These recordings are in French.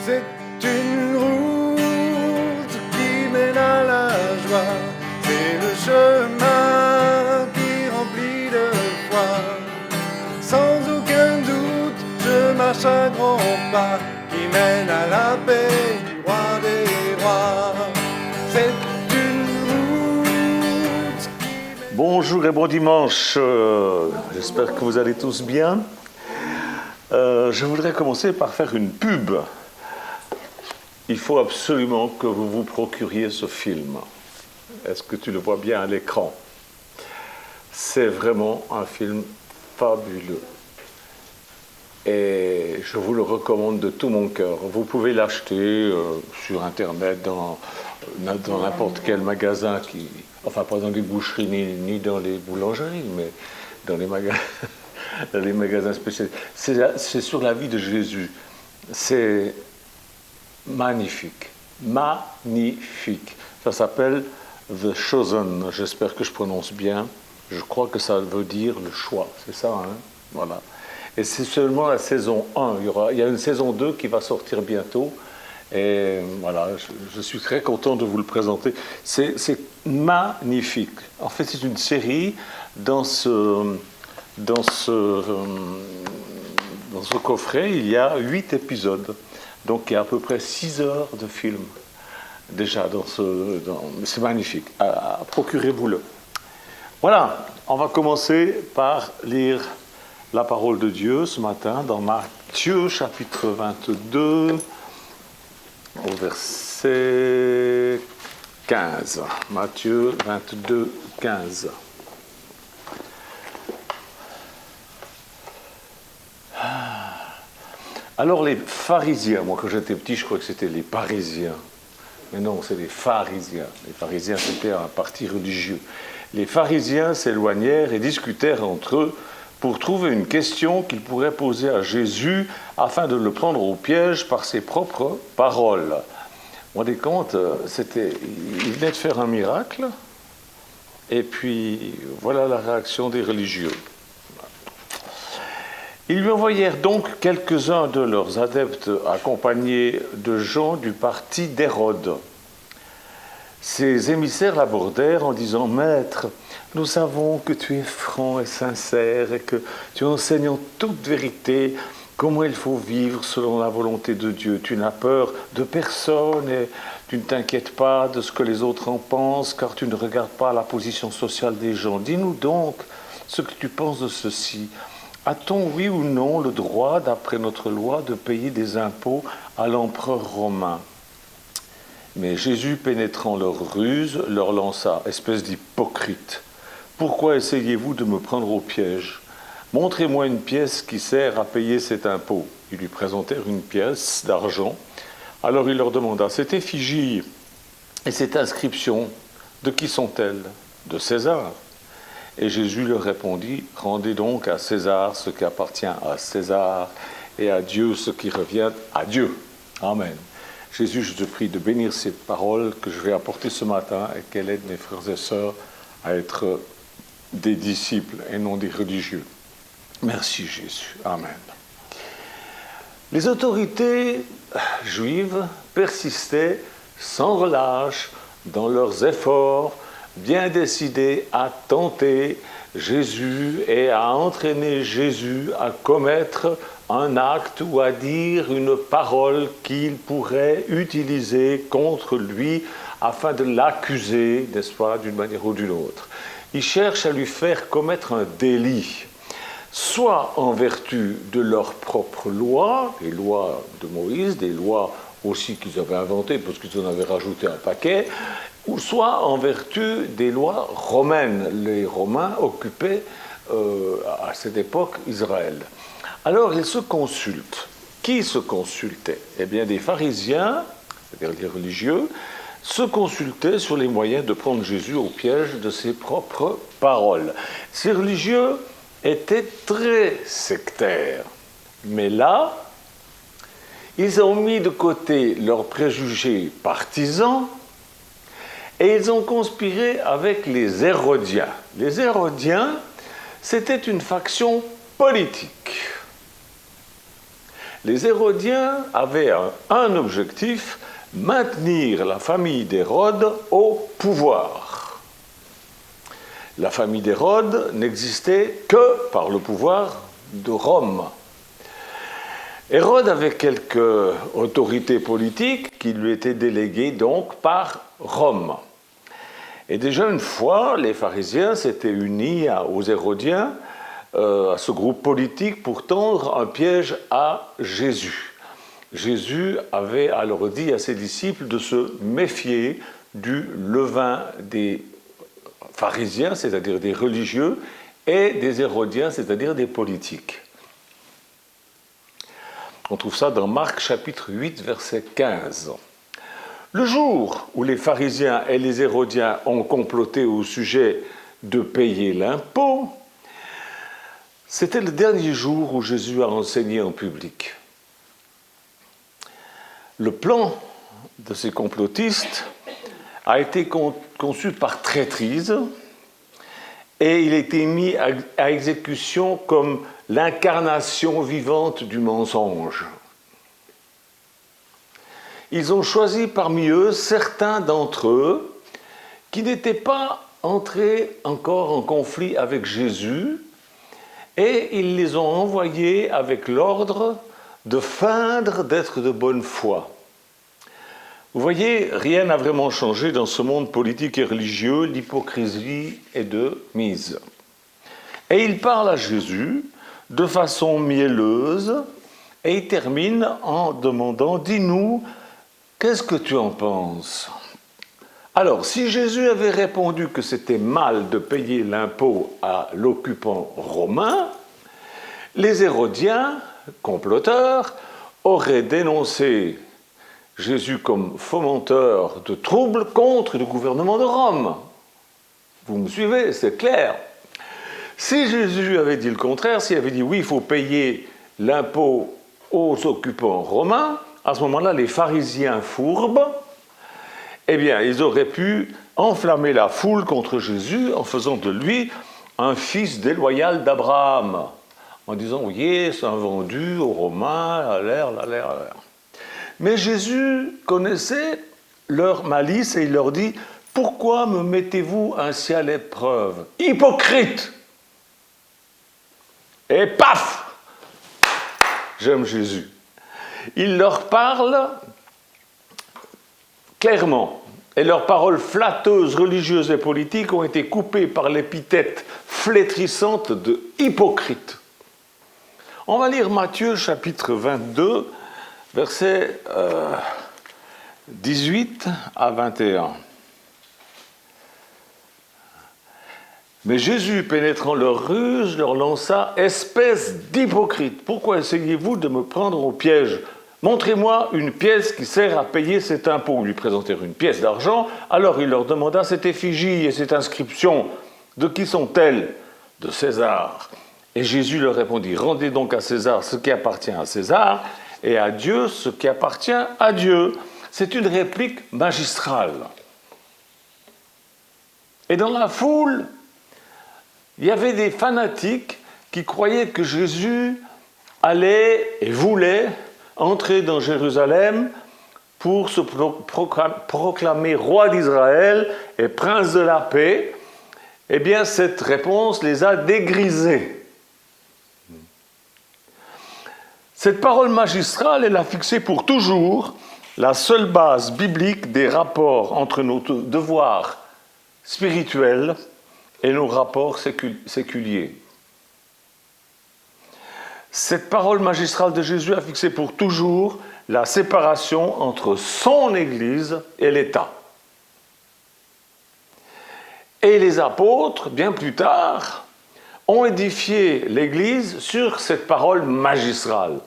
C'est une route qui mène à la joie. C'est le chemin qui remplit de foi. Sans aucun doute, je marche à grands pas qui mène à la paix du roi des rois. C'est une route qui mène... Bonjour et bon dimanche. J'espère que vous allez tous bien. Je voudrais commencer par faire une pub. Il faut absolument que vous vous procuriez ce film. Est-ce que tu le vois bien à l'écran? C'est vraiment un film fabuleux. Et je vous le recommande de tout mon cœur. Vous pouvez l'acheter sur Internet, dans n'importe quel magasin, enfin pas dans les boucheries ni dans les boulangeries, mais dans les magasins spécialisés. C'est sur la vie de Jésus. C'est magnifique. Magnifique. Ça s'appelle The Chosen. J'espère que je prononce bien. Je crois que ça veut dire le choix. C'est ça, hein? Voilà. Et c'est seulement la saison 1. Il y a une saison 2 qui va sortir bientôt. Et voilà, je suis très content de vous le présenter. C'est magnifique. En fait, c'est une série dans ce coffret. Il y a 8 épisodes. Donc, il y a à peu près 6 heures de film. Déjà, c'est magnifique. Procurez-vous-le. Voilà, on va commencer par lire la parole de Dieu ce matin dans Matthieu chapitre 22 au verset 15. Matthieu 22, 15. Alors les pharisiens, moi quand j'étais petit je crois que c'était les parisiens, mais non c'est les pharisiens. Les pharisiens c'était un parti religieux. Les pharisiens s'éloignèrent et discutèrent entre eux pour trouver une question qu'ils pourraient poser à Jésus afin de le prendre au piège par ses propres paroles. Vous vous rendez compte, il venait de faire un miracle, et puis voilà la réaction des religieux. Ils lui envoyèrent donc quelques-uns de leurs adeptes accompagnés de gens du parti d'Hérode. Ces émissaires l'abordèrent en disant « Maître, nous savons que tu es franc et sincère et que tu enseignes en toute vérité comment il faut vivre selon la volonté de Dieu. Tu n'as peur de personne et tu ne t'inquiètes pas de ce que les autres en pensent car tu ne regardes pas la position sociale des gens. Dis-nous donc ce que tu penses de ceci. A-t-on, oui ou non, le droit, d'après notre loi, de payer des impôts à l'empereur romain ?» Mais Jésus, pénétrant leur ruse, leur lança, espèce d'hypocrite. « Pourquoi essayez-vous de me prendre au piège? Montrez-moi une pièce qui sert à payer cet impôt. » Ils lui présentèrent une pièce d'argent. Alors il leur demanda, « Cette effigie et cette inscription, de qui sont-elles? De César. » Et Jésus leur répondit, « Rendez donc à César ce qui appartient à César et à Dieu ce qui revient à Dieu. » Amen. Jésus, je te prie de bénir ces paroles que je vais apporter ce matin et qu'elles aident mes frères et sœurs à être des disciples et non des religieux. Merci Jésus. Amen. Les autorités juives persistaient sans relâche dans leurs efforts bien décidés à tenter Jésus et à entraîner Jésus à commettre un acte ou à dire une parole qu'il pourrait utiliser contre lui afin de l'accuser, n'est-ce pas, d'une manière ou d'une autre. Ils cherchent à lui faire commettre un délit, soit en vertu de leurs propres lois, les lois de Moïse, des lois aussi qu'ils avaient inventées parce qu'ils en avaient rajouté un paquet, ou soit en vertu des lois romaines. Les Romains occupaient à cette époque Israël. Alors ils se consultent. Qui se consultait? Eh bien des pharisiens, c'est-à-dire les religieux, se consultaient sur les moyens de prendre Jésus au piège de ses propres paroles. Ces religieux étaient très sectaires. Mais là, ils ont mis de côté leurs préjugés partisans et ils ont conspiré avec les Hérodiens. Les Hérodiens, c'était une faction politique. Les Hérodiens avaient un objectif, maintenir la famille d'Hérode au pouvoir. La famille d'Hérode n'existait que par le pouvoir de Rome. Hérode avait quelques autorités politiques qui lui étaient déléguées donc par Rome. Et déjà une fois, les pharisiens s'étaient unis aux Hérodiens, à ce groupe politique, pour tendre un piège à Jésus. Jésus avait alors dit à ses disciples de se méfier du levain des pharisiens, c'est-à-dire des religieux, et des Hérodiens, c'est-à-dire des politiques. On trouve ça dans Marc chapitre 8, verset 15. Le jour où les pharisiens et les Hérodiens ont comploté au sujet de payer l'impôt, c'était le dernier jour où Jésus a enseigné en public. Le plan de ces complotistes a été conçu par traîtrise et il a été mis à exécution comme l'incarnation vivante du mensonge. Ils ont choisi parmi eux certains d'entre eux qui n'étaient pas entrés encore en conflit avec Jésus et ils les ont envoyés avec l'ordre de feindre d'être de bonne foi. Vous voyez, rien n'a vraiment changé dans ce monde politique et religieux, l'hypocrisie est de mise. Et il parle à Jésus de façon mielleuse et il termine en demandant « Dis-nous, qu'est-ce que tu en penses ?» Alors, si Jésus avait répondu que c'était mal de payer l'impôt à l'occupant romain, les Hérodiens, comploteurs, auraient dénoncé Jésus comme fomenteur de troubles contre le gouvernement de Rome. Vous me suivez, c'est clair. Si Jésus avait dit le contraire, s'il avait dit oui, il faut payer l'impôt aux occupants romains, à ce moment-là, les pharisiens fourbes, eh bien, ils auraient pu enflammer la foule contre Jésus en faisant de lui un fils déloyal d'Abraham, en disant oui, c'est un vendu aux Romains, à l'air. Mais Jésus connaissait leur malice et il leur dit « Pourquoi me mettez-vous ainsi à l'épreuve? Hypocrite !» Et paf! J'aime Jésus. Il leur parle clairement. Et leurs paroles flatteuses, religieuses et politiques ont été coupées par l'épithète flétrissante de « hypocrite ». On va lire Matthieu chapitre 22, versets 18 à 21. Mais Jésus, pénétrant leur ruse, leur lança « Espèce d'hypocrite, pourquoi essayez-vous de me prendre au piège ? Montrez-moi une pièce qui sert à payer cet impôt. » Ils lui présentèrent une pièce d'argent. Alors il leur demanda cette effigie et cette inscription. De qui sont-elles ? De César. Et Jésus leur répondit, rendez donc à César ce qui appartient à César et à Dieu ce qui appartient à Dieu. C'est une réplique magistrale. Et dans la foule, il y avait des fanatiques qui croyaient que Jésus allait et voulait entrer dans Jérusalem pour se proclamer roi d'Israël et prince de la paix. Eh bien, cette réponse les a dégrisés. Cette parole magistrale, elle a fixé pour toujours la seule base biblique des rapports entre nos devoirs spirituels et nos rapports séculiers. Cette parole magistrale de Jésus a fixé pour toujours la séparation entre son Église et l'État. Et les apôtres, bien plus tard, ont édifié l'Église sur cette parole magistrale.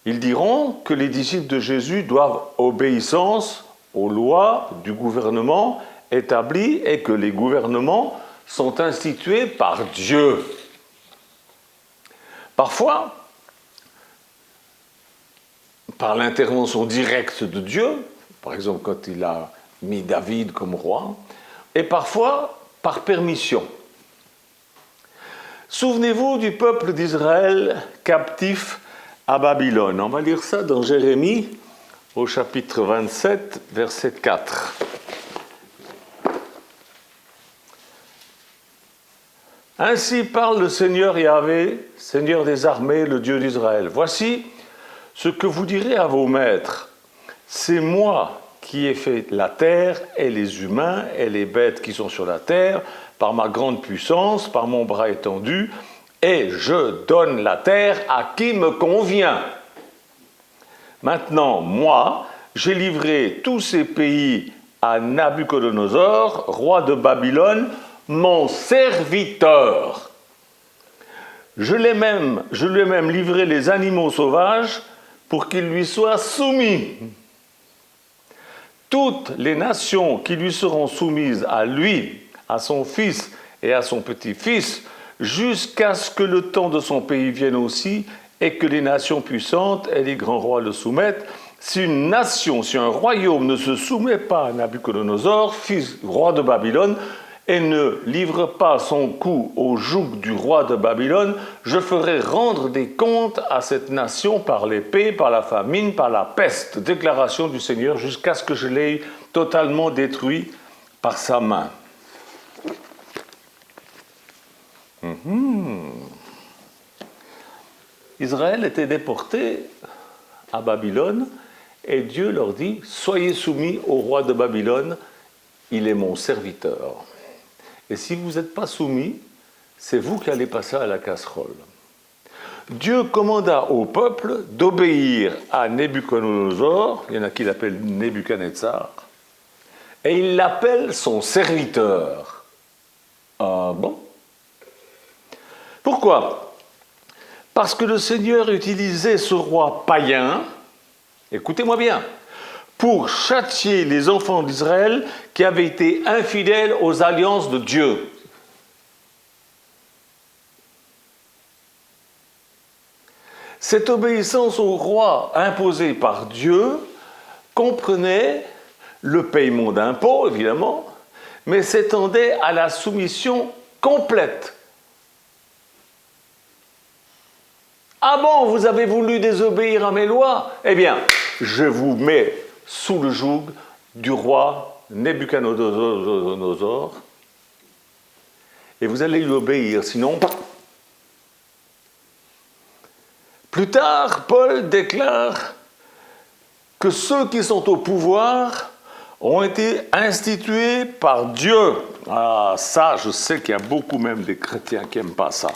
Ils diront que les disciples de Jésus doivent obéissance aux lois du gouvernement établi et que les gouvernements sont institués par Dieu. Parfois, par l'intervention directe de Dieu, par exemple quand il a mis David comme roi, et parfois par permission. Souvenez-vous du peuple d'Israël captif à Babylone. On va lire ça dans Jérémie, au chapitre 27, verset 4. Ainsi parle le Seigneur Yahvé, Seigneur des armées, le Dieu d'Israël. Voici ce que vous direz à vos maîtres. C'est moi qui ai fait la terre et les humains et les bêtes qui sont sur la terre, par ma grande puissance, par mon bras étendu, et je donne la terre à qui me convient. Maintenant, moi, j'ai livré tous ces pays à Nabuchodonosor, roi de Babylone, mon serviteur. Je lui ai même livré les animaux sauvages pour qu'ils lui soient soumis. Toutes les nations qui lui seront soumises à lui, à son fils et à son petit-fils, jusqu'à ce que le temps de son pays vienne aussi, et que les nations puissantes et les grands rois le soumettent. Si une nation, si un royaume ne se soumet pas à Nabuchodonosor, fils roi de Babylone, et ne livre pas son cou au joug du roi de Babylone, je ferai rendre des comptes à cette nation par l'épée, par la famine, par la peste. Déclaration du Seigneur, jusqu'à ce que je l'aie totalement détruit par sa main. Israël était déporté à Babylone et Dieu leur dit « Soyez soumis au roi de Babylone, il est mon serviteur. » Et si vous n'êtes pas soumis, c'est vous qui allez passer à la casserole. Dieu commanda au peuple d'obéir à Nabuchodonosor, il y en a qui l'appellent Nebuchadnezzar, et il l'appelle son serviteur. Ah bon? Pourquoi? Parce que le Seigneur utilisait ce roi païen, écoutez-moi bien, pour châtier les enfants d'Israël qui avaient été infidèles aux alliances de Dieu. Cette obéissance au roi imposée par Dieu comprenait le paiement d'impôts, évidemment, mais s'étendait à la soumission complète. Ah bon, vous avez voulu désobéir à mes lois? Eh bien, je vous mets sous le joug du roi Nabuchodonosor et vous allez lui obéir, sinon... Plus tard, Paul déclare que ceux qui sont au pouvoir ont été institués par Dieu. Ah, ça, je sais qu'il y a beaucoup même des chrétiens qui n'aiment pas ça.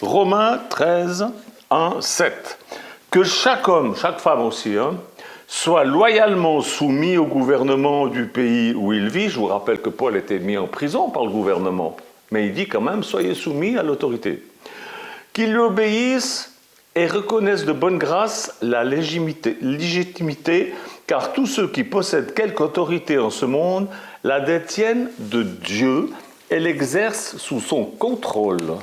Romains 13, 1, 7. Que chaque homme, chaque femme aussi, soit loyalement soumis au gouvernement du pays où il vit. Je vous rappelle que Paul était mis en prison par le gouvernement, mais il dit quand même, soyez soumis à l'autorité. Qu'il lui obéisse et reconnaissent de bonne grâce la légitimité, car tous ceux qui possèdent quelque autorité en ce monde la détiennent de Dieu et l'exercent sous son contrôle.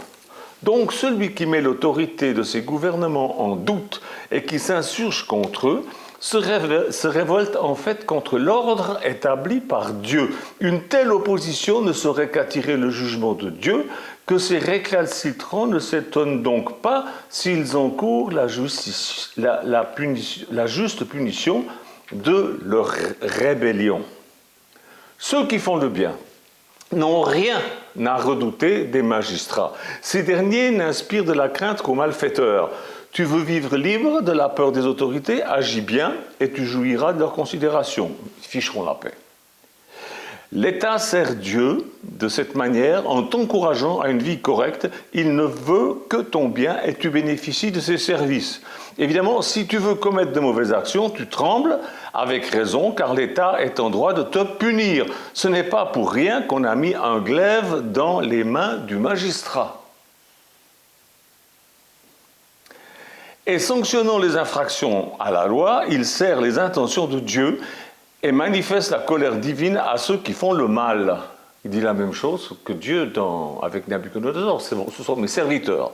Donc celui qui met l'autorité de ses gouvernements en doute et qui s'insurge contre eux se révolte en fait contre l'ordre établi par Dieu. Une telle opposition ne saurait qu'attirer le jugement de Dieu, que ces récalcitrants ne s'étonnent donc pas s'ils encourent la juste punition de leur rébellion. Ceux qui font le bien n'ont rien à redouter des magistrats. Ces derniers n'inspirent de la crainte qu'aux malfaiteurs. Tu veux vivre libre de la peur des autorités, agis bien et tu jouiras de leur considération. Ils ficheront la paix. L'État sert Dieu de cette manière en t'encourageant à une vie correcte. Il ne veut que ton bien et tu bénéficies de ses services. Évidemment, si tu veux commettre de mauvaises actions, tu trembles avec raison, car l'État est en droit de te punir. Ce n'est pas pour rien qu'on a mis un glaive dans les mains du magistrat. Et sanctionnant les infractions à la loi, il sert les intentions de Dieu et manifeste la colère divine à ceux qui font le mal. Il dit la même chose que Dieu avec Nabuchodonosor, ce sont mes serviteurs.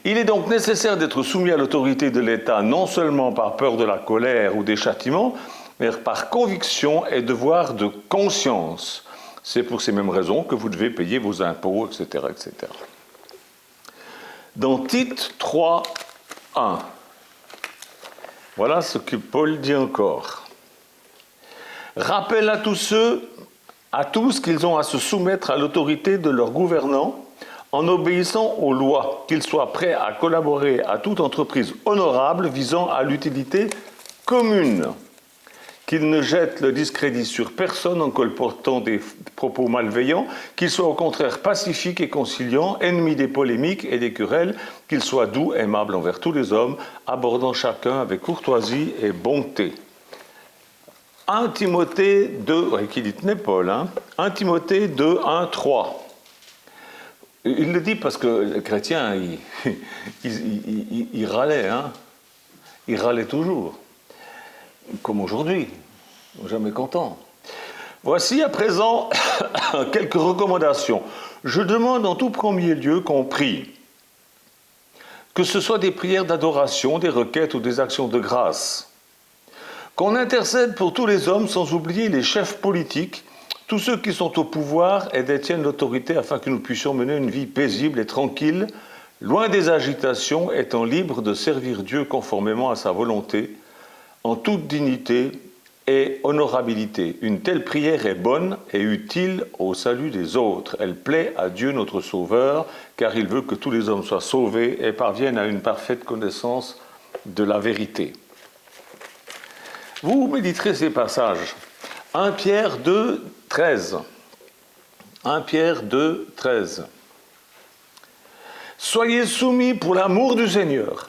Il est donc nécessaire d'être soumis à l'autorité de l'État, non seulement par peur de la colère ou des châtiments, mais par conviction et devoir de conscience. C'est pour ces mêmes raisons que vous devez payer vos impôts, etc., etc. Dans Tite 3, 1, Voilà ce que Paul dit encore. Rappelle à tous qu'ils ont à se soumettre à l'autorité de leurs gouvernants en obéissant aux lois, qu'ils soient prêts à collaborer à toute entreprise honorable visant à l'utilité commune, qu'ils ne jettent le discrédit sur personne en colportant des propos malveillants, qu'ils soient au contraire pacifiques et conciliants, ennemis des polémiques et des querelles, qu'ils soient doux, aimables envers tous les hommes, abordant chacun avec courtoisie et bonté. 1 Timothée 2, qui dit Paul, 1 Timothée 2, 1, 3. Il le dit parce que le chrétien, il râlait, il râlait toujours, comme aujourd'hui, jamais content. Voici à présent quelques recommandations. Je demande en tout premier lieu qu'on prie, que ce soit des prières d'adoration, des requêtes ou des actions de grâce, qu'on intercède pour tous les hommes sans oublier les chefs politiques, tous ceux qui sont au pouvoir et détiennent l'autorité afin que nous puissions mener une vie paisible et tranquille, loin des agitations, étant libres de servir Dieu conformément à sa volonté, en toute dignité et honorabilité. Une telle prière est bonne et utile au salut des autres. Elle plaît à Dieu notre Sauveur, car il veut que tous les hommes soient sauvés et parviennent à une parfaite connaissance de la vérité. Vous méditerez ces passages. 1 Pierre 2, 13. 1 Pierre 2, 13. Soyez soumis pour l'amour du Seigneur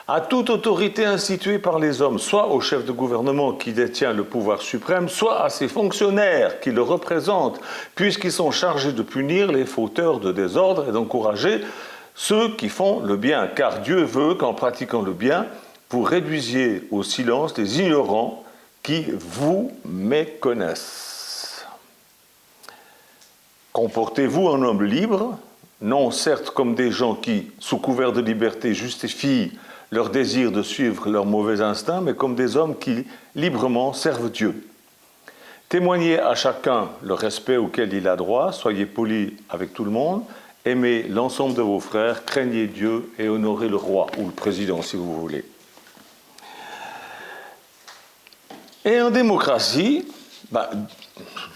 à toute autorité instituée par les hommes, soit au chef de gouvernement qui détient le pouvoir suprême, soit à ses fonctionnaires qui le représentent, puisqu'ils sont chargés de punir les fauteurs de désordre et d'encourager ceux qui font le bien, car Dieu veut qu'en pratiquant le bien, vous réduisiez au silence les ignorants qui vous méconnaissent. Comportez-vous en homme libre, non certes comme des gens qui, sous couvert de liberté, justifient leur désir de suivre leurs mauvais instincts, mais comme des hommes qui librement servent Dieu. Témoignez à chacun le respect auquel il a droit, soyez polis avec tout le monde, aimez l'ensemble de vos frères, craignez Dieu et honorez le roi, ou le président si vous voulez. Et en démocratie,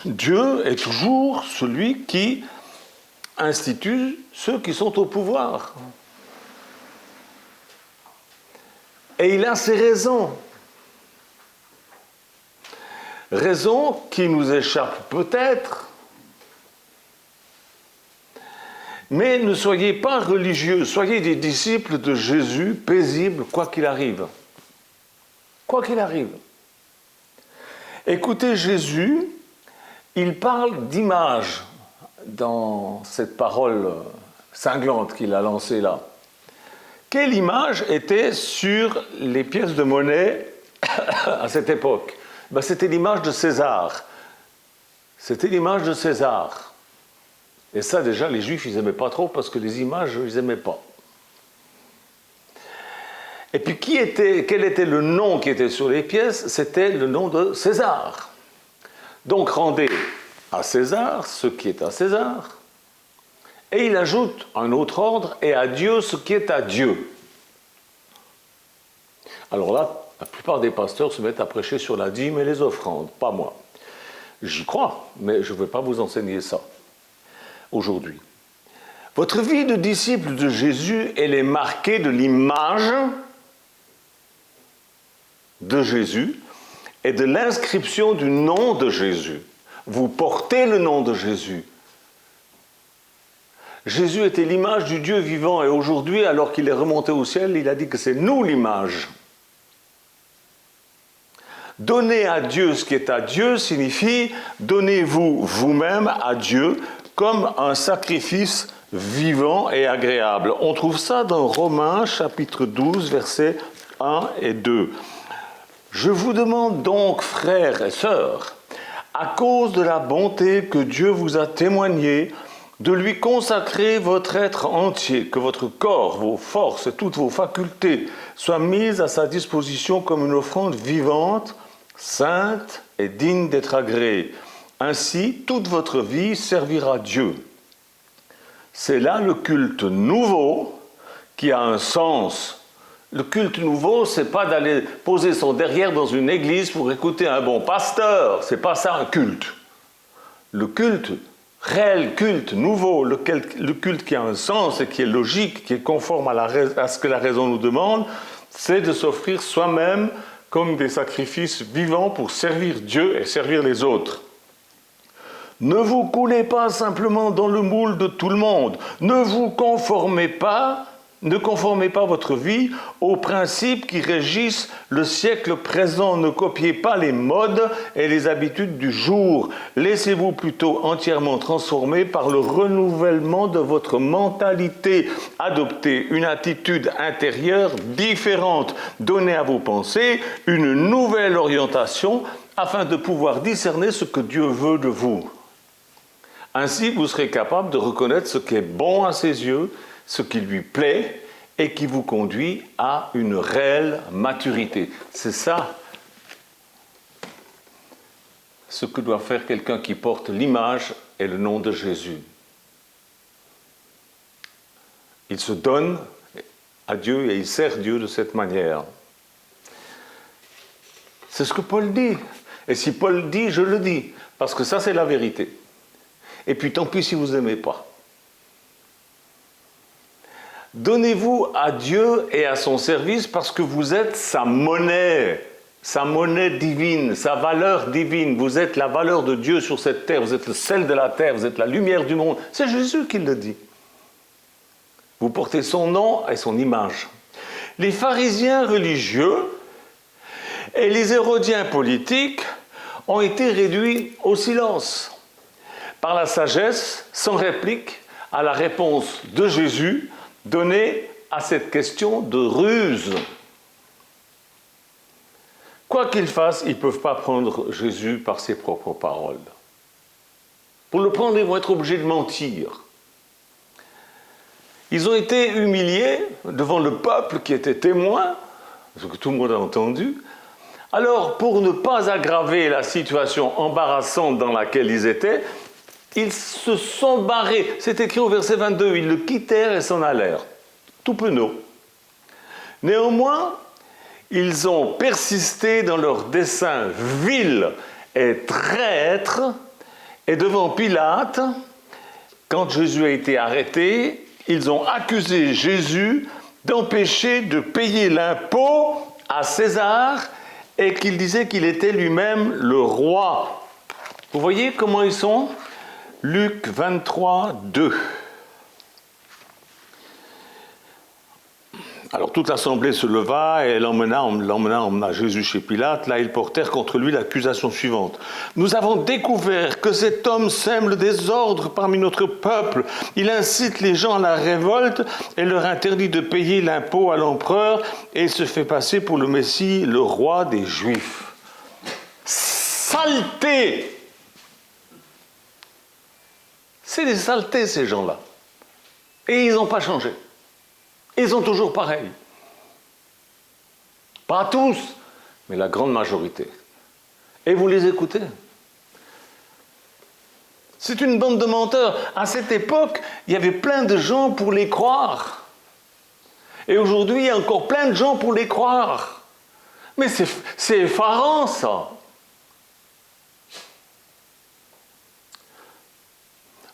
Dieu est toujours celui qui institue ceux qui sont au pouvoir. Et il a ses raisons. Raisons qui nous échappent peut-être. Mais ne soyez pas religieux, soyez des disciples de Jésus, paisibles, quoi qu'il arrive. Quoi qu'il arrive. Écoutez, Jésus, il parle d'image dans cette parole cinglante qu'il a lancée là. Quelle image était sur les pièces de monnaie à cette époque? C'était l'image de César. C'était l'image de César. Et ça, déjà, les Juifs, ils n'aimaient pas trop parce que les images, ils n'aimaient pas. Et puis, quel était le nom qui était sur les pièces? C'était le nom de César. Donc, rendez à César ce qui est à César. Et il ajoute un autre ordre, et à Dieu ce qui est à Dieu. Alors là, la plupart des pasteurs se mettent à prêcher sur la dîme et les offrandes, pas moi. J'y crois, mais je ne vais pas vous enseigner ça aujourd'hui. Votre vie de disciple de Jésus, elle est marquée de l'image de Jésus et de l'inscription du nom de Jésus. Vous portez le nom de Jésus. Jésus était l'image du Dieu vivant et aujourd'hui, alors qu'il est remonté au ciel, il a dit que c'est nous l'image. Donner à Dieu ce qui est à Dieu signifie donnez-vous vous-même à Dieu comme un sacrifice vivant et agréable. On trouve ça dans Romains chapitre 12, versets 1 et 2. Je vous demande donc, frères et sœurs, à cause de la bonté que Dieu vous a témoignée, de lui consacrer votre être entier, que votre corps, vos forces et toutes vos facultés soient mises à sa disposition comme une offrande vivante, sainte et digne d'être agréée. Ainsi, toute votre vie servira Dieu. C'est là le culte nouveau qui a un sens Le culte nouveau, c'est pas d'aller poser son derrière dans une église pour écouter un bon pasteur. C'est pas ça un culte. Le culte, réel culte nouveau, le culte qui a un sens et qui est logique, qui est conforme à ce que la raison nous demande, c'est de s'offrir soi-même comme des sacrifices vivants pour servir Dieu et servir les autres. Ne vous coulez pas simplement dans le moule de tout le monde. Ne conformez pas votre vie aux principes qui régissent le siècle présent. Ne copiez pas les modes et les habitudes du jour. Laissez-vous plutôt entièrement transformer par le renouvellement de votre mentalité. Adoptez une attitude intérieure différente. Donnez à vos pensées une nouvelle orientation afin de pouvoir discerner ce que Dieu veut de vous. Ainsi, vous serez capable de reconnaître ce qui est bon à ses yeux, ce qui lui plaît et qui vous conduit à une réelle maturité. C'est ça ce que doit faire quelqu'un qui porte l'image et le nom de Jésus. Il se donne à Dieu et il sert Dieu de cette manière. C'est ce que Paul dit. Et si Paul dit, je le dis, parce que ça c'est la vérité. Et puis tant pis si vous n'aimez pas. Donnez-vous à Dieu et à son service parce que vous êtes sa monnaie divine, sa valeur divine. Vous êtes la valeur de Dieu sur cette terre, vous êtes le sel de la terre, vous êtes la lumière du monde. C'est Jésus qui le dit. Vous portez son nom et son image. Les pharisiens religieux et les hérodiens politiques ont été réduits au silence par la sagesse, sans réplique, à la réponse de Jésus donnée à cette question de ruse. Quoi qu'ils fassent, ils ne peuvent pas prendre Jésus par ses propres paroles. Pour le prendre, ils vont être obligés de mentir. Ils ont été humiliés devant le peuple qui était témoin, ce que tout le monde a entendu. Alors, pour ne pas aggraver la situation embarrassante dans laquelle ils étaient, ils se sont barrés. C'est écrit au verset 22, ils le quittèrent et s'en allèrent. Tout penaud. Néanmoins, ils ont persisté dans leur dessein vil et traître, et devant Pilate, quand Jésus a été arrêté, ils ont accusé Jésus d'empêcher de payer l'impôt à César et qu'il disait qu'il était lui-même le roi. Vous voyez comment ils sont ? Luc 23, 2. Alors toute l'assemblée se leva et l'emmena Jésus chez Pilate. Là, ils portèrent contre lui l'accusation suivante. Nous avons découvert que cet homme sème le désordre parmi notre peuple. Il incite les gens à la révolte et leur interdit de payer l'impôt à l'empereur et se fait passer pour le Messie, le roi des Juifs. Saleté! C'est des saletés, ces gens-là. Et ils n'ont pas changé. Ils sont toujours pareils. Pas tous, mais la grande majorité. Et vous les écoutez. C'est une bande de menteurs. À cette époque, il y avait plein de gens pour les croire. Et aujourd'hui, il y a encore plein de gens pour les croire. Mais c'est effarant, ça.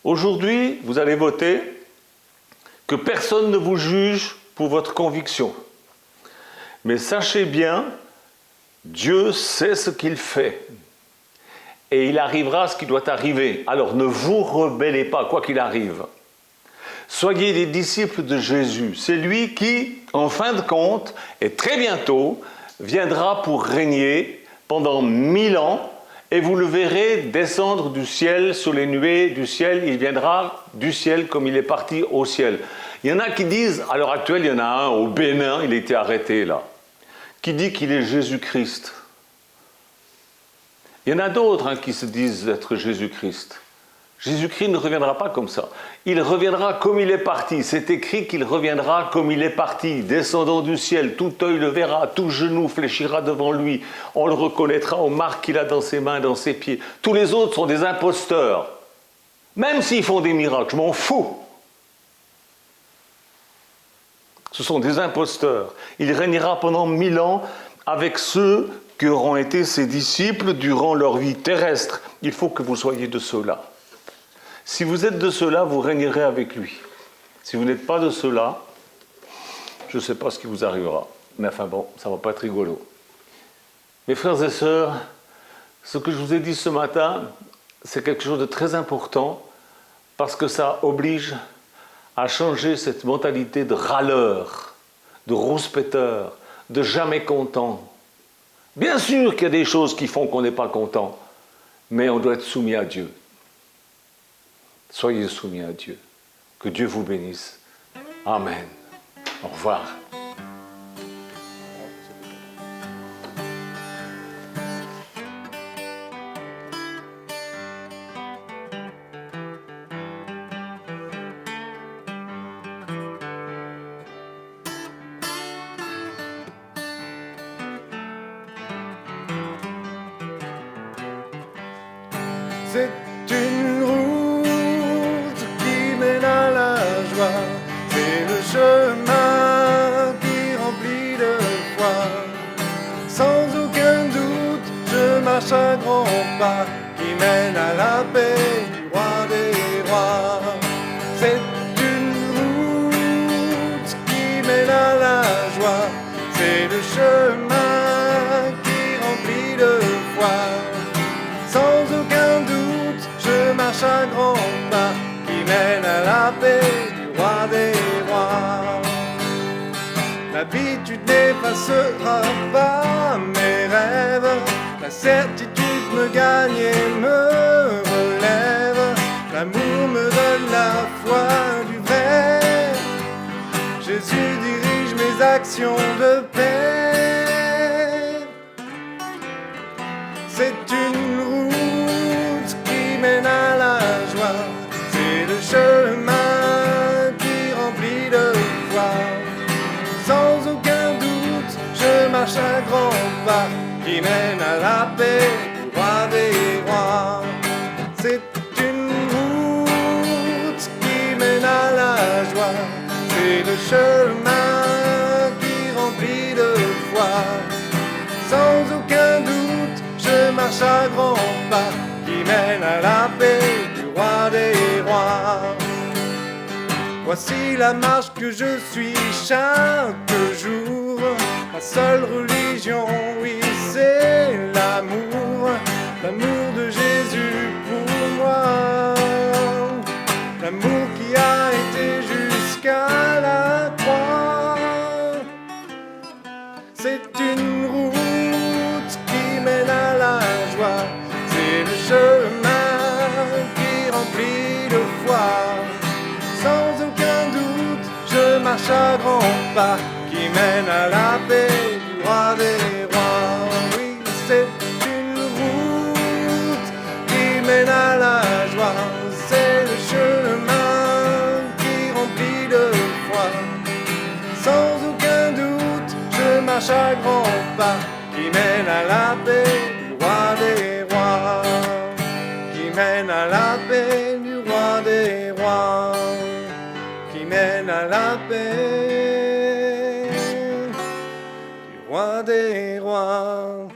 Aujourd'hui, vous allez voter que personne ne vous juge pour votre conviction. Mais sachez bien, Dieu sait ce qu'il fait. Et il arrivera ce qui doit arriver. Alors ne vous rebellez pas, quoi qu'il arrive. Soyez des disciples de Jésus. C'est lui qui, en fin de compte, et très bientôt, viendra pour régner pendant 1000 ans. Et vous le verrez descendre du ciel sur les nuées du ciel. Il viendra du ciel comme il est parti au ciel. Il y en a qui disent, à l'heure actuelle, il y en a un au Bénin, il a été arrêté là, qui dit qu'il est Jésus-Christ. Il y en a d'autres qui se disent être Jésus-Christ. Jésus-Christ ne reviendra pas comme ça. Il reviendra comme il est parti. C'est écrit qu'il reviendra comme il est parti, descendant du ciel. Tout œil le verra, tout genou fléchira devant lui. On le reconnaîtra aux marques qu'il a dans ses mains, dans ses pieds. Tous les autres sont des imposteurs. Même s'ils font des miracles, je m'en fous. Ce sont des imposteurs. Il régnera pendant 1000 ans avec ceux qui auront été ses disciples durant leur vie terrestre. Il faut que vous soyez de ceux-là. Si vous êtes de ceux-là, vous régnerez avec lui. Si vous n'êtes pas de ceux-là, je ne sais pas ce qui vous arrivera. Mais enfin bon, ça ne va pas être rigolo. Mes frères et sœurs, ce que je vous ai dit ce matin, c'est quelque chose de très important parce que ça oblige à changer cette mentalité de râleur, de rouspéteur, de jamais content. Bien sûr qu'il y a des choses qui font qu'on n'est pas content, mais on doit être soumis à Dieu. Soyez soumis à Dieu. Que Dieu vous bénisse. Amen. Au revoir. C'est une route qui mène à la joie, c'est le chemin qui remplit de foi. Sans aucun doute, je marche à grands pas qui mène à la paix du roi des rois. C'est une route qui mène à la joie, c'est le chemin qui remplit de foi. Sans aucun doute, je marche à grands pas qui mène à la paix du roi des rois. L'habitude n'effacera pas mes rêves, la certitude me gagne et me relève. L'amour me donne la foi du vrai, Jésus dirige mes actions de paix. C'est une route qui mène à la joie, c'est le chemin qui remplit de foi. Sans aucun doute, je marche à grands pas qui mène à la paix du roi des rois. C'est une route qui mène à la joie, c'est le chemin qui remplit de foi. Sans aucun doute, je marche à grands pas qui mène à la paix du roi des rois. Voici la marche que je suis chaque jour. Ma seule religion, oui, c'est l'amour. L'amour de Jésus pour moi. L'amour qui a été jusqu'à la croix. C'est une route qui mène à la joie, c'est le chemin qui remplit de foi. Sans aucun doute, je marche à grands pas qui mène à la paix du roi des rois. Oui, c'est une route qui mène à la joie, c'est le chemin qui remplit de foi. Sans aucun doute, je marche à grands pas qui mène à la paix du roi des rois, qui mène à la paix du roi des rois, qui mène à la paix du roi des rois.